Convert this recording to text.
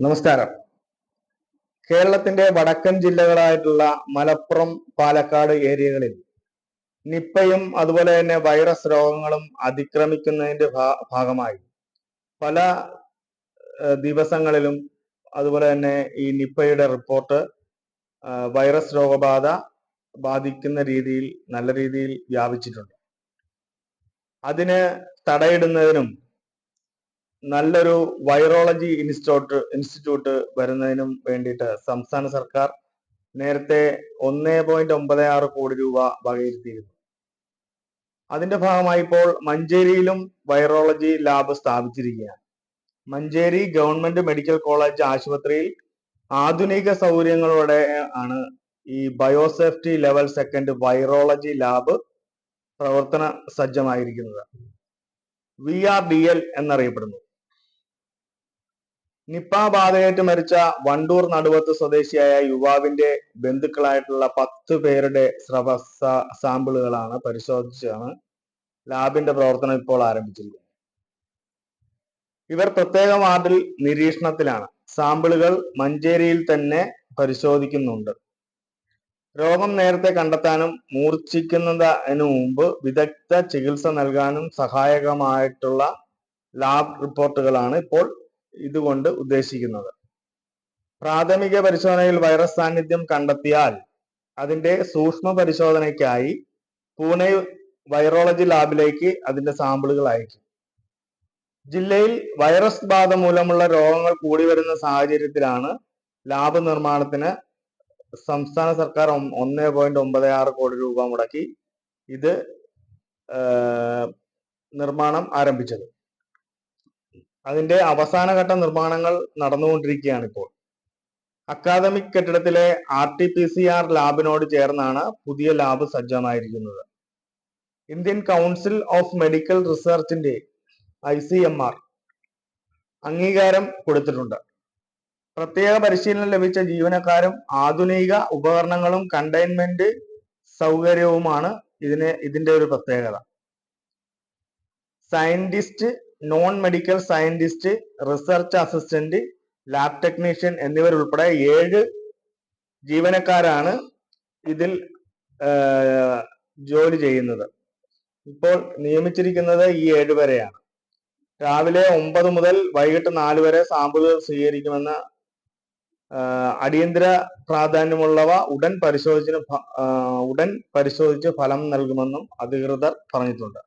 നമസ്കാരം. കേരളത്തിന്റെ വടക്കൻ ജില്ലകളായിട്ടുള്ള മലപ്പുറം, പാലക്കാട് ഏരിയകളിൽ നിപ്പയും അതുപോലെ തന്നെ വൈറസ് രോഗങ്ങളും അതിക്രമിക്കുന്നതിന്റെ ഭാഗമായി പല ദിവസങ്ങളിലും അതുപോലെ തന്നെ ഈ നിപ്പയുടെ റിപ്പോർട്ട് വൈറസ് രോഗബാധ ബാധിക്കുന്ന രീതിയിൽ നല്ല രീതിയിൽ വ്യാപിച്ചിട്ടുണ്ട്. അതിന് തടയിടുന്നതിനും നല്ലൊരു വൈറോളജി ഇൻസ്റ്റിറ്റ്യൂട്ട് വരുന്നതിനും വേണ്ടിയിട്ട് സംസ്ഥാന സർക്കാർ നേരത്തെ 1.96 കോടി രൂപ വകയിരുത്തിയിരുന്നു. അതിന്റെ ഭാഗമായി ഇപ്പോൾ മഞ്ചേരിയിലും വൈറോളജി ലാബ് സ്ഥാപിച്ചിരിക്കുകയാണ്. മഞ്ചേരി ഗവൺമെന്റ് മെഡിക്കൽ കോളേജ് ആശുപത്രിയിൽ ആധുനിക സൗകര്യങ്ങളോടെ ആണ് ഈ ബയോസേഫ്റ്റി ലെവൽ 2 വൈറോളജി ലാബ് പ്രവർത്തന സജ്ജമായിരിക്കുന്നത്. VRDL എന്നറിയപ്പെടുന്നു. നിപ്പ ബാധയേറ്റ് മരിച്ച വണ്ടൂർ നടുവത്ത് സ്വദേശിയായ യുവാവിന്റെ ബന്ധുക്കളായിട്ടുള്ള 10 പേരുടെ സ്രവ സാമ്പിളുകളാണ് പരിശോധിച്ചാണ് ലാബിന്റെ പ്രവർത്തനം ഇപ്പോൾ ആരംഭിച്ചിരിക്കുന്നത്. ഇവർ പ്രത്യേക വാർഡിൽ നിരീക്ഷണത്തിലാണ്. സാമ്പിളുകൾ മഞ്ചേരിയിൽ തന്നെ പരിശോധിക്കുന്നുണ്ട്. രോഗം നേരത്തെ കണ്ടെത്താനും മൂർച്ഛിക്കുന്നതിന് മുമ്പ് വിദഗ്ധ ചികിത്സ നൽകാനും സഹായകമായിട്ടുള്ള ലാബ് റിപ്പോർട്ടുകളാണ് ഇപ്പോൾ ഇതുകൊണ്ട് ഉദ്ദേശിക്കുന്നത്. പ്രാഥമിക പരിശോധനയിൽ വൈറസ് സാന്നിധ്യം കണ്ടെത്തിയാൽ അതിന്റെ സൂക്ഷ്മ പരിശോധനയ്ക്കായി പൂനെ വൈറോളജി ലാബിലേക്ക് അതിന്റെ സാമ്പിളുകൾ അയക്കും. ജില്ലയിൽ വൈറസ് ബാധ മൂലമുള്ള രോഗങ്ങൾ കൂടി വരുന്ന സാഹചര്യത്തിലാണ് ലാബ് നിർമ്മാണത്തിന് സംസ്ഥാന സർക്കാർ 1.96 കോടി രൂപ മുടക്കി ഇത് നിർമ്മാണം ആരംഭിച്ചത്. അതിന്റെ അവസാനഘട്ട നിർമ്മാണങ്ങൾ നടന്നുകൊണ്ടിരിക്കുകയാണ് ഇപ്പോൾ. അക്കാദമിക് കെട്ടിടത്തിലെ RT-PCR ലാബിനോട് ചേർന്നാണ് പുതിയ ലാബ് സജ്ജമായിരിക്കുന്നത്. ഇന്ത്യൻ കൗൺസിൽ ഓഫ് മെഡിക്കൽ റിസർച്ചിന്റെ ICMR അംഗീകാരം കൊടുത്തിട്ടുണ്ട്. പ്രത്യേക പരിശീലനം ലഭിച്ച ജീവനക്കാരും ആധുനിക ഉപകരണങ്ങളും കണ്ടെയ്ൻമെന്റ് സൗകര്യവുമാണ് ഇതിന്റെ ഒരു പ്രത്യേകത. Scientist, non medical scientist, research assistant, lab technician എന്നിവരുൾപ്പെടെ 7 ജീവനക്കാരാണ് ഇതിൽ ജോലി ചെയ്യുന്നത്. ഇപ്പോൾ നിയമിച്ചിരിക്കുന്നത് ഈ 7 പേരെയാണ്. രാവിലെ 9 മുതൽ വൈകിട്ട് 4 വരെ സാമ്പിളുകൾ സ്വീകരിക്കുമെന്ന് അടിയന്തര പ്രാധാന്യമുള്ളവ ഉടൻ പരിശോധിച്ച് ഫലം നൽകുമെന്നും അധികൃതർ പറഞ്ഞിട്ടുണ്ട്.